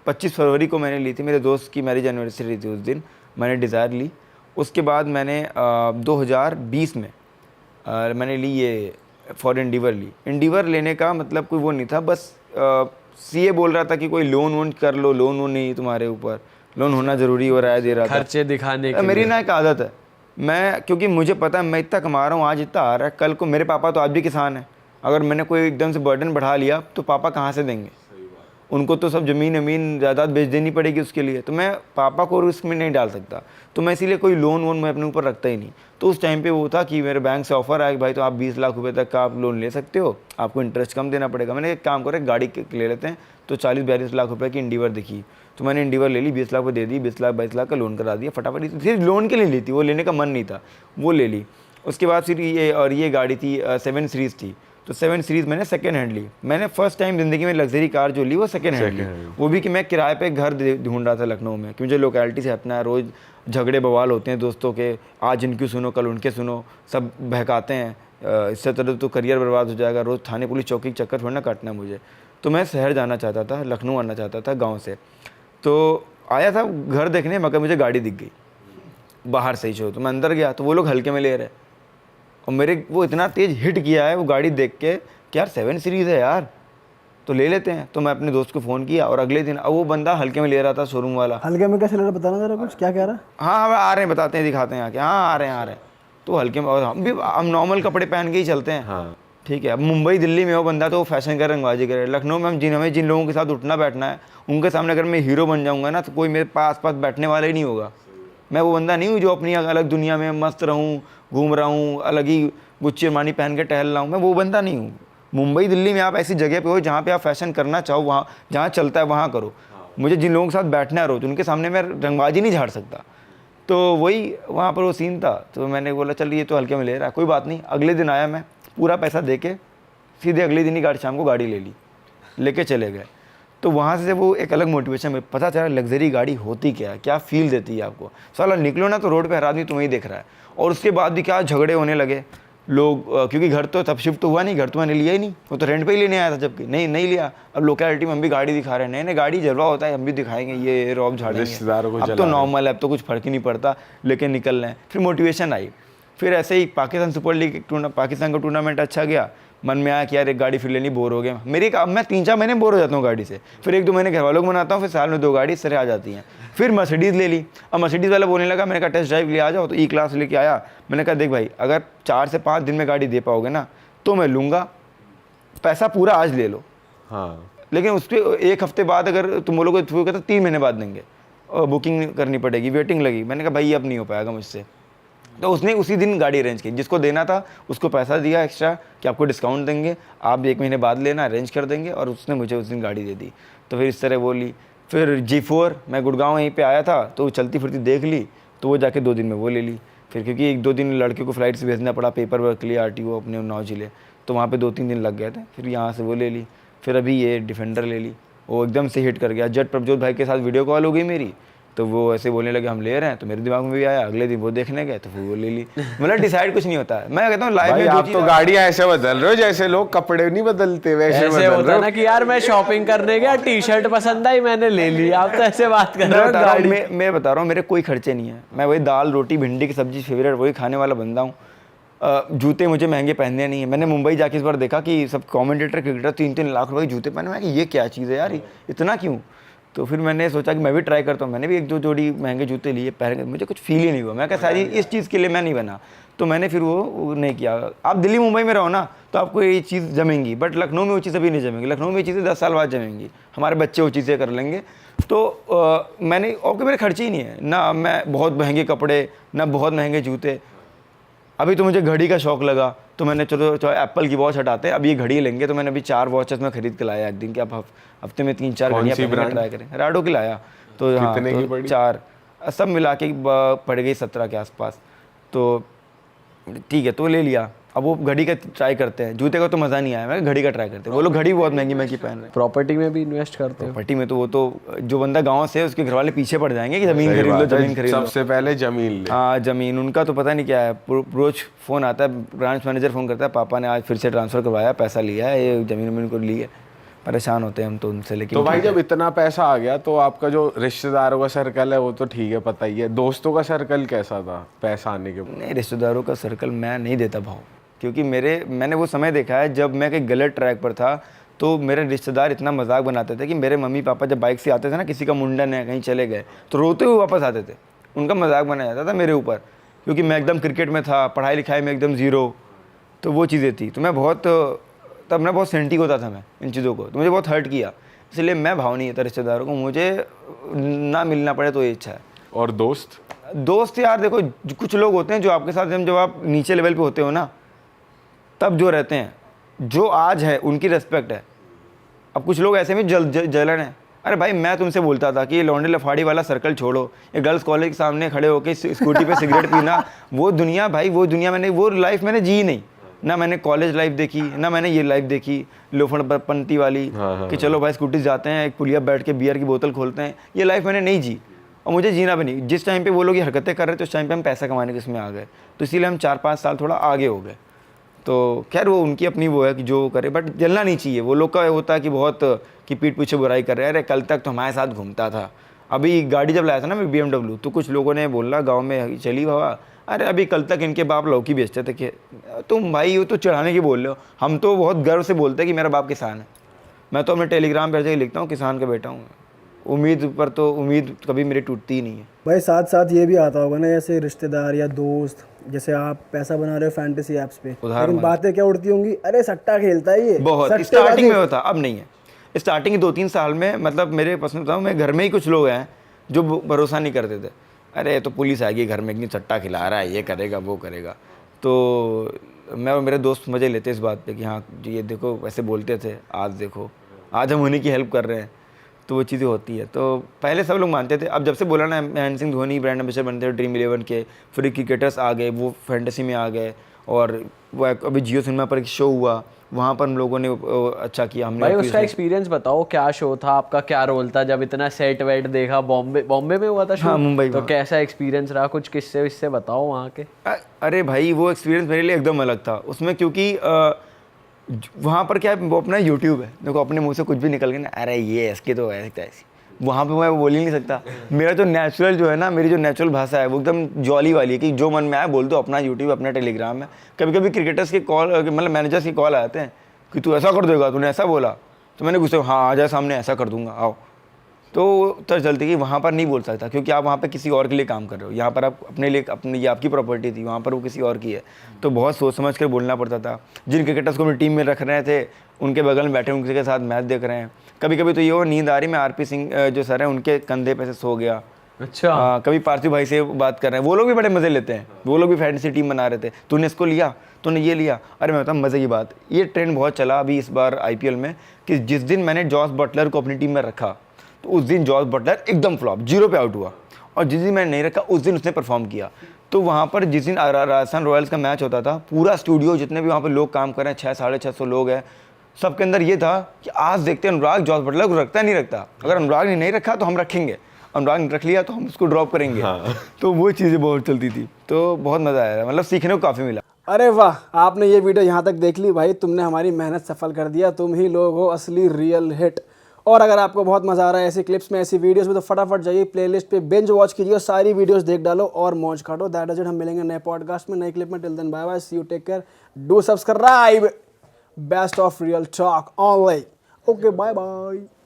25 फरवरी को मैंने ली थी, मेरे दोस्त की मैरिज एनिवर्सरी थी उस दिन, मैंने डिज़ायर ली। उसके बाद मैंने 2020 में मैंने ली ये फॉर इंडिवर ली। इंडिवर लेने का मतलब कोई वो नहीं था, बस सीए बोल रहा था कि कोई लोन वोन कर लो, लोन वोन नहीं तुम्हारे ऊपर, लोन होना ज़रूरी हो रहा है, दे रहा था खर्चे दिखाने के मेरी लिए। ना एक आदत है, मैं क्योंकि मुझे पता है मैं इतना कमा रहा हूँ, आज इतना आ रहा है, कल को मेरे पापा तो आज भी किसान हैं, अगर मैंने कोई एकदम से बर्डन बढ़ा लिया तो पापा कहाँ से देंगे, उनको तो सब ज़मीन अमीन जायदाद बेच देनी पड़ेगी उसके लिए, तो मैं पापा को रिस्क में नहीं डाल सकता, तो मैं इसीलिए कोई लोन वोन मैं अपने ऊपर रखता ही नहीं। तो उस टाइम पे वो था कि मेरे बैंक से ऑफर आया कि भाई तो आप 20 लाख रुपए तक का आप लोन ले सकते हो, आपको इंटरेस्ट कम देना पड़ेगा। मैंने एक काम करा, गाड़ी ले लेते हैं, तो 40-42 लाख रुपए की इंडिवर दिखी, तो मैंने इंडिवर ले ली, 20 लाख को दे दी, 20-22 लाख का लोन करा दिया फटाफट। फिर लोन के लिए ली थी, वो लेने का मन नहीं था, वो ले ली। उसके बाद फिर ये गाड़ी थी 7 सीरीज़ थी, तो 7 सीरीज़ मैंने सेकेंड हैंड ली। मैंने फर्स्ट टाइम ज़िंदगी में लग्जरी कार जो ली वो सेकेंड हैंड ली, वो भी कि मैं किराए पे घर ढूंढ रहा था लखनऊ में, कि मुझे लोकेलिटी से हटना है, रोज़ झगड़े बवाल होते हैं दोस्तों के, आज इनकी सुनो कल उनके सुनो, सब बहकाते हैं, इससे तरह तो करियर बर्बाद हो जाएगा, रोज़ थाने पुलिस चौकी के चक्कर थोड़ा ना काटना मुझे। तो मैं शहर जाना चाहता था, लखनऊ आना चाहता था गाँव से, तो आया था घर देखने, मगर मुझे गाड़ी दिख गई बाहर से ही शो, तो मैं अंदर गया तो वो लोग हल्के में ले रहे, और मेरे वो इतना तेज़ हिट किया है वो गाड़ी देख के कि यार 7 सीरीज़ है यार, तो ले लेते हैं। तो मैं अपने दोस्त को फ़ोन किया, और अगले दिन अब वो बंदा हल्के में ले रहा था, शोरूम वाला। हल्के में कैसे ले रहा, बताना जरा कुछ, क्या कह रहा है? हाँ हाँ आ रहे हैं, बताते हैं, दिखाते हैं आके, हाँ आ रहे हैं। तो हल्के में, और हम नॉर्मल कपड़े पहन के ही चलते हैं। हाँ। ठीक है, अब मुंबई दिल्ली में हो बंदा तो वो फैशन का रंगबाजी करे, लखनऊ में हमें जिन लोगों के साथ उठना बैठना है उनके सामने अगर मैं हीरो बन जाऊँगा ना, तो कोई मेरे पास बैठने वाला ही नहीं होगा। मैं वो बंदा नहीं हूँ जो अपनी अलग दुनिया में मस्त रहूँ, घूम रहा हूँ, अलग ही गुच्ची अरमानी पहन के टहल रहा हूँ, मैं वो बंदा नहीं हूँ। मुंबई दिल्ली में आप ऐसी जगह पे हो जहाँ पे आप फैशन करना चाहो, वहाँ जहाँ चलता है वहाँ करो। मुझे जिन लोगों के साथ बैठना है रोज, उनके सामने मैं रंगबाजी नहीं झाड़ सकता। तो वही वहाँ पर वो सीन था, तो मैंने बोला चल ये तो हल्के में ले रहा है, कोई बात नहीं। अगले दिन आया, मैं पूरा पैसा दे के सीधे अगले दिन ही शाम को गाड़ी ले ली, लेके चले गए। तो वहाँ से वो एक अलग मोटिवेशन में पता चला लग्जरी गाड़ी होती क्या है, क्या फील देती है आपको। साला निकलो ना तो रोड पे हर आदमी तुम्हें ही देख रहा है, और उसके बाद भी क्या झगड़े होने लगे लोग, क्योंकि घर तो तब शिफ्ट तो हुआ नहीं, घर तो मैंने लिया ही नहीं, वो तो रेंट पे ही लेने आया था, जबकि नहीं लिया। अब लोकेलिटी में हम भी गाड़ी दिखा रहे हैं, नए गाड़ी जलवा होता है, हम भी दिखाएंगे, ये रॉब झाड़ेंगे, अब तो नॉर्मल है, अब तो कुछ फर्क ही नहीं पड़ता, लेकिन निकल रहे हैं। फिर मोटिवेशन आई, फिर ऐसे ही पाकिस्तान सुपर लीग पाकिस्तान का टूर्नामेंट अच्छा गया, मन में आया कि यार एक गाड़ी फिर लेनी, बोर हो गया मेरी। अब मैं 3-4 महीने बोर हो जाता हूँ गाड़ी से, फिर 1-2 महीने घर वालों को बनाता हूँ, फिर साल में 2 गाड़ी इस तरह आ जाती हैं। फिर मर्सिडीज़ ले ली। अब मर्सिडीज़ वाला बोलने लगा, मैंने कहा टेस्ट ड्राइव ले आ जाओ, तो ई क्लास लेके आया। मैंने कहा देख भाई, अगर 4 से 5 दिन में गाड़ी दे पाओगे ना तो मैं लूँगा, पैसा पूरा आज ले लो। हाँ। लेकिन उसके 1 हफ्ते बाद अगर तुम बोलोगे तो 3 महीने बाद देंगे, और बुकिंग करनी पड़ेगी, वेटिंग लगी। मैंने कहा भाई अब नहीं हो पाएगा मुझसे। तो उसने उसी दिन गाड़ी अरेंज की, जिसको देना था उसको पैसा दिया एक्स्ट्रा कि आपको डिस्काउंट देंगे, आप 1 महीने बाद लेना, अरेंज कर देंगे, और उसने मुझे उस दिन गाड़ी दे दी। तो फिर इस तरह बोली। फिर G4 मैं गुड़गांव यहीं पे आया था, तो चलती फिरती देख ली, तो वो जाके 2 दिन में वो ले ली। फिर क्योंकि 1-2 दिन लड़के को फ्लाइट से भेजना पड़ा पेपर वर्क के लिए, RTO अपने उन्नाव जिले, तो वहाँ पे 2-3 दिन लग गए थे। फिर यहाँ से वो ले ली। फिर अभी ये डिफेंडर ले ली, वो एकदम से हिट कर गया। जट प्रभजोत भाई के साथ वीडियो कॉल हो गई मेरी, तो वो ऐसे बोलने लगे हम ले रहे हैं, तो मेरे दिमाग में भी आया। अगले दिन वो देखने गए तो फिर वो ले ली। मतलब डिसाइड कुछ नहीं होता है। मैं कहता हूँ लाइफ में आप तो गाड़ियाँ ऐसे बदल रहे हो जैसे लोग कपड़े नहीं बदलते, वैसे बदल होता है ना कि यार मैं शॉपिंग करने गया, टी-शर्ट पसंद आई मैंने ले ली। आप तो ऐसे बात कर रहे हो। मैं बता रहा हूँ मेरे कोई खर्चे नहीं है, मैं वही दाल रोटी भिंडी की सब्जी फेवरेट वही खाने वाला बंदा हूँ। जूते मुझे महंगे पहनने नहीं है। मैंने मुंबई जाके इस बार देखा कि सब कमेंटेटर क्रिकेटर 3-3 लाख रुपए के जूते पहने। मैं कि ये क्या चीज़ है यार, इतना क्यों। तो फिर मैंने सोचा कि मैं भी ट्राई करता हूँ। मैंने भी 1-2 जोड़ी महंगे जूते लिए, पहन के मुझे कुछ फील ही नहीं हुआ। मैं कहा सारी इस चीज़ के लिए मैं नहीं बना, तो मैंने फिर वो नहीं किया। आप दिल्ली मुंबई में रहो ना तो आपको ये चीज़ जमेंगी, बट लखनऊ में वो चीज़ अभी नहीं जमेंगी। लखनऊ में ये चीज़ें 10 साल बाद जमेंगी, हमारे बच्चे वो चीज़ें कर लेंगे। तो मैंने और मेरे खर्चे ही नहीं है ना, मैं बहुत महंगे कपड़े ना बहुत महंगे जूते। अभी तो मुझे घड़ी का शौक लगा, तो मैंने चलो एप्पल की वॉच हटाते हैं, अब ये घड़ी लेंगे। तो मैंने अभी 4 वॉचेस में खरीद के लाया एक दिन, कि आप हफ्ते में 3-4 घड़ियाँ ट्राई करें। राडो की लाया, तो हाँ तो 4 सब मिला के पड़ गई 17 के आसपास। तो ठीक है, तो ले लिया। अब वो घड़ी का ट्राई करते हैं, जूते का तो मज़ा नहीं आया, मैं घड़ी का ट्राई करते हैं। वो लोग घड़ी बहुत महंगी महंगी पहन रहे हैं। प्रॉपर्टी में भी इन्वेस्ट करते हैं। प्रॉपर्टी में तो वो तो जो बंदा गांव से है उसके घर वाले पीछे पड़ जाएंगे कि ज़मीन खरीद लो, ज़मीन खरीद लो। सबसे पहले ज़मीन ले। हाँ ज़मीन, उनका तो पता नहीं क्या है। रोज फ़ोन आता है, ब्रांच मैनेजर फ़ोन करता है, पापा ने आज फिर से ट्रांसफ़र करवाया, पैसा लिया है, ये ज़मीन को ली है। परेशान होते हैं हम तो उनसे। लेकिन तो भाई ठीक है। जब इतना पैसा आ गया तो आपका जो रिश्तेदारों का सर्कल है वो तो ठीक है, पता ही है, दोस्तों का सर्कल कैसा था पैसा आने के बाद? नहीं, रिश्तेदारों का सर्कल मैं नहीं देता भाव, क्योंकि मैंने वो समय देखा है जब मैं कहीं गलत ट्रैक पर था तो मेरे रिश्तेदार इतना मजाक बनाते थे कि मेरे मम्मी पापा जब बाइक से आते थे ना, किसी का मुंडन है, कहीं चले गए, तो रोते हुए वापस आते थे। उनका मजाक बनाया जाता था मेरे ऊपर, क्योंकि मैं एकदम क्रिकेट में था, पढ़ाई लिखाई में एकदम ज़ीरो। तो वो चीज़ें थी, तो मैं बहुत, तब मैं बहुत सेंटी होता था मैं इन चीज़ों को, तो मुझे बहुत हर्ट किया। इसलिए मैं भाव नहीं देता रिश्तेदारों को, मुझे ना मिलना पड़े तो ये इच्छा है। और दोस्त यार देखो, कुछ लोग होते हैं जो आपके साथ जब आप नीचे लेवल पे होते हो ना, तब जो रहते हैं, जो आज है उनकी रिस्पेक्ट है। अब कुछ लोग ऐसे में जलन है। अरे भाई, मैं तुमसे बोलता था कि ये लौंडे लफाड़ी वाला सर्कल छोड़ो, ये गर्ल्स कॉलेज के सामने खड़े होकर स्कूटी पे सिगरेट पीना, वो दुनिया भाई, वो दुनिया मैंने, वो लाइफ मैंने जी नहीं ना। मैंने कॉलेज लाइफ देखी ना, मैंने ये लाइफ देखी लोफड़पंती वाली, कि चलो भाई स्कूटी जाते हैं, एक पुलिया बैठ के बियर की बोतल खोलते हैं, ये लाइफ मैंने नहीं जी और मुझे जीना भी नहीं। जिस टाइम पे वो लोग ये हरकतें कर रहे थे, उस टाइम पे हम पैसा कमाने के इसमें आ गए, तो इसीलिए हम 4-5 साल थोड़ा आगे हो गए। तो खैर वो उनकी अपनी वो है कि जो करे, बट जलना नहीं चाहिए। वो लोग का होता है कि बहुत कि पीठ पीछे बुराई कर रहे हैं। अरे कल तक तो हमारे साथ घूमता था, अभी गाड़ी जब लाया था ना मैं BMW, तो कुछ लोगों ने बोला गांव में, चली बाबा, अरे अभी कल तक इनके बाप लौकी बेचते थे। कि तुम भाई वो तो चढ़ाने की बोल रहे हो, हम तो बहुत गर्व से बोलते हैं कि मेरा बाप किसान है। मैं तो अपने टेलीग्राम पर लिखता हूँ किसान का बेटा हूँ। उम्मीद पर तो उम्मीद कभी मेरी टूटती ही नहीं है भाई। साथ साथ ये भी आता होगा ना, जैसे रिश्तेदार या दोस्त, जैसे आप पैसा बना रहे हो फैंटेसी ऐप्स पे, लेकिन बातें क्या उड़ती होंगी, अरे सट्टा खेलता है ये, बहुत स्टार्टिंग में होता, अब नहीं है। स्टार्टिंग के 2-3 साल में, मतलब मेरे पसंद बताऊँ, मैं घर में ही कुछ लोग हैं जो भरोसा नहीं करते थे। अरे तो पुलिस आएगी घर में, इतनी सट्टा खिला रहा है, ये करेगा वो करेगा। तो मैं और मेरे दोस्त मज़े लेते इस बात पे कि हाँ ये देखो वैसे बोलते थे, आज देखो, आज हम उन्हीं की हेल्प कर रहे हैं। तो वो चीज़ें होती है। तो पहले सब लोग मानते थे, अब जब से बोला ना महेंद्र सिंह धोनी ब्रांड एम्बेसडर बनते हैं ड्रीम 11 के, फिर क्रिकेटर्स आ गए, वो फैंटेसी में आ गए, और वो अभी जियो सिनेमा पर एक शो हुआ, वहाँ पर हम लोगों ने अच्छा किया। हमने भाई उसका एक्सपीरियंस बताओ, क्या शो था आपका, क्या रोल था, जब इतना सेट वेट देखा, बॉम्बे में हुआ था शो? हाँ, मुंबई तो में। कैसा एक्सपीरियंस रहा, कुछ किस्से विस्से बताओ वहाँ के। अरे भाई वो एक्सपीरियंस मेरे लिए एकदम अलग था उसमें, क्योंकि वहाँ पर क्या है, वो अपना यूट्यूब है, देखो अपने मुंह से कुछ भी निकल के ना, अरे ये इसके तो ऐसी, वहाँ पे मैं बोल ही नहीं सकता। मेरा जो नेचुरल जो है ना, मेरी जो नेचुरल भाषा है वो एकदम जॉली वाली है कि जो मन में आए बोल दो। अपना यूट्यूब, अपना टेलीग्राम में। कभी कभी क्रिकेटर्स के कॉल, मतलब मैनेजर्स की कॉल आते हैं कि तू ऐसा कर देगा, तूने ऐसा बोला, तो मैंने गुस्से, हाँ आ जाए सामने, ऐसा कर दूंगा, आओ। तो चलती कि वहाँ पर नहीं बोल सकता, क्योंकि आप वहाँ पे किसी और के लिए काम कर रहे हो। यहाँ पर आप अपने लिए, अपनी, ये आपकी प्रॉपर्टी थी, वहाँ पर वो किसी और की है। तो बहुत सोच समझ कर बोलना पड़ता था। जिन क्रिकेटर्स को अपनी टीम में रख रहे थे, उनके बगल में बैठे उनके साथ मैच देख रहे हैं। कभी कभी तो ये हो, नींद आ रही, मैं RP सिंह जो सर हैं उनके कंधे पे से सो गया। अच्छा। हाँ, कभी पार्थिव भाई से बात कर रहे हैं, वो लोग भी बड़े मज़े लेते हैं। वो लोग भी फैंटेसी टीम बना रहे थे, तूने इसको लिया, तूने ये लिया। अरे मैं बताऊँ मज़े की बात, ये ट्रेंड बहुत चला अभी इस बार IPL में, कि जिस दिन मैंने जॉस बटलर को अपनी टीम में रखा, तो उस दिन जॉस बटलर एकदम फ्लॉप, 0 पे आउट हुआ। और जिस दिन मैंने नहीं रखा, उस दिन उसने परफॉर्म किया। तो वहाँ पर जिस दिन राजस्थान रॉयल्स का मैच होता था, पूरा स्टूडियो, जितने भी वहाँ पर लोग काम कर रहे हैं, 600-650 लोग हैं, सबके अंदर ये था कि आज देखते हैं अनुराग जॉस बटलर को रखता है नहीं रखता। अगर अनुराग ने नहीं रखा तो हम रखेंगे, अनुराग ने रख लिया तो हम उसको ड्रॉप करेंगे। तो वो चीज़ें बहुत चलती थी, तो बहुत मज़ा आया, मतलब सीखने को काफ़ी मिला। अरे वाह, आपने ये वीडियो यहाँ तक देख ली भाई, तुमने हमारी मेहनत सफल कर दिया। तुम ही लोग हो असली रियल हिट। और अगर आपको बहुत मज़ा आ रहा है ऐसी क्लिप्स में, ऐसी वीडियोस में, तो फटाफट जाइए प्लेलिस्ट पे, बिंज वॉच कीजिए और सारी वीडियोस देख डालो और मौज काटो। That is it. हम मिलेंगे नए पॉडकास्ट में, नई क्लिप में। Till then bye bye, see you, take care, do subscribe. Best of real talk online. Okay, bye bye.